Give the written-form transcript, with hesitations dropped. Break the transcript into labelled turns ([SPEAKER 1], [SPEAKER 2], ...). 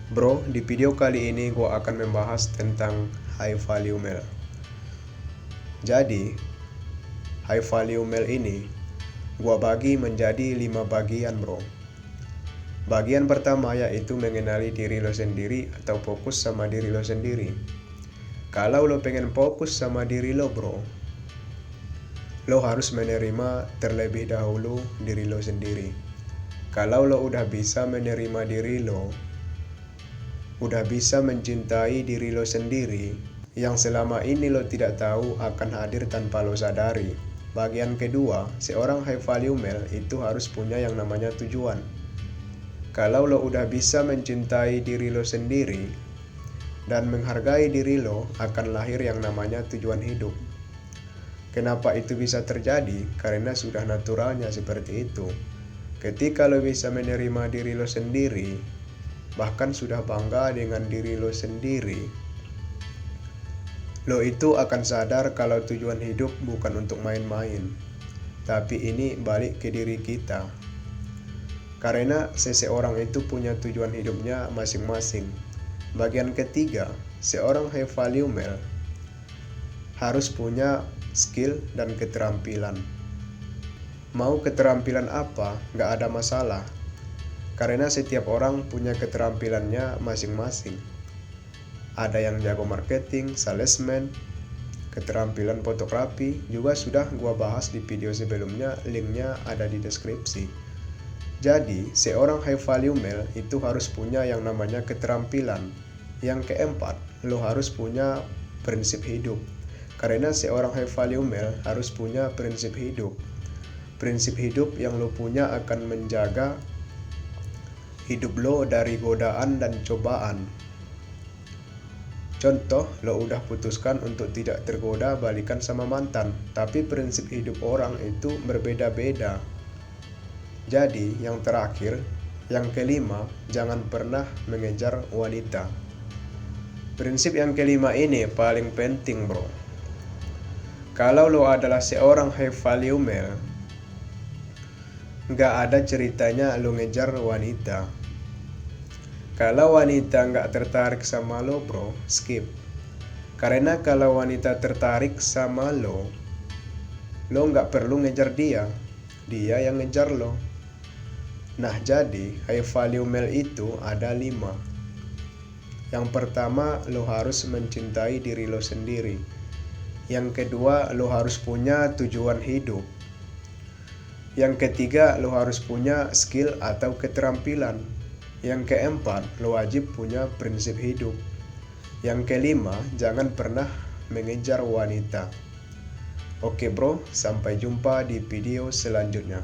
[SPEAKER 1] Bro, di video kali ini gue akan membahas tentang high value mail. Jadi, high value mail ini gue bagi menjadi 5 bagian, bro. Bagian pertama yaitu mengenali diri lo sendiri atau fokus sama diri lo sendiri. Kalau lo pengen fokus sama diri lo, bro, lo harus menerima terlebih dahulu diri lo sendiri. Kalau lo udah bisa menerima diri lo, udah bisa mencintai diri lo sendiri, yang selama ini lo tidak tahu akan hadir tanpa lo sadari. Bagian kedua, seorang high value male itu harus punya yang namanya tujuan. Kalau lo udah bisa mencintai diri lo sendiri dan menghargai diri lo, akan lahir yang namanya tujuan hidup. Kenapa itu bisa terjadi? Karena sudah naturalnya seperti itu. Ketika lo bisa menerima diri lo sendiri, bahkan sudah bangga dengan diri lo sendiri, lo itu akan sadar kalau tujuan hidup bukan untuk main-main, tapi ini balik ke diri kita. Karena seseorang itu punya tujuan hidupnya masing-masing. Bagian ketiga, seorang high value male harus punya skill dan keterampilan. Mau keterampilan apa, gak ada masalah. Karena setiap orang punya keterampilannya masing-masing. Ada yang jago marketing, salesman, keterampilan fotografi, juga sudah gua bahas di video sebelumnya, linknya ada di deskripsi. Jadi, seorang high value male itu harus punya yang namanya keterampilan. Yang keempat, lo harus punya prinsip hidup. Karena seorang high value male harus punya prinsip hidup. Prinsip hidup yang lo punya akan menjaga hidup lo dari godaan dan cobaan. Contoh, lo udah putuskan untuk tidak tergoda balikan sama mantan, tapi prinsip hidup orang itu berbeda-beda. Jadi, yang terakhir, yang kelima, jangan pernah mengejar wanita. Prinsip yang kelima ini paling penting, bro. Kalau lo adalah seorang high value male, gak ada ceritanya lo ngejar wanita. Kalau wanita gak tertarik sama lo, bro, skip. Karena kalau wanita tertarik sama lo gak perlu ngejar dia, dia yang ngejar lo. Nah, jadi high value male itu ada 5. Yang pertama, lo harus mencintai diri lo sendiri. Yang kedua, lo harus punya tujuan hidup. Yang ketiga, lo harus punya skill atau keterampilan. Yang keempat, lo wajib punya prinsip hidup. Yang kelima, jangan pernah mengejar wanita. Oke bro, sampai jumpa di video selanjutnya.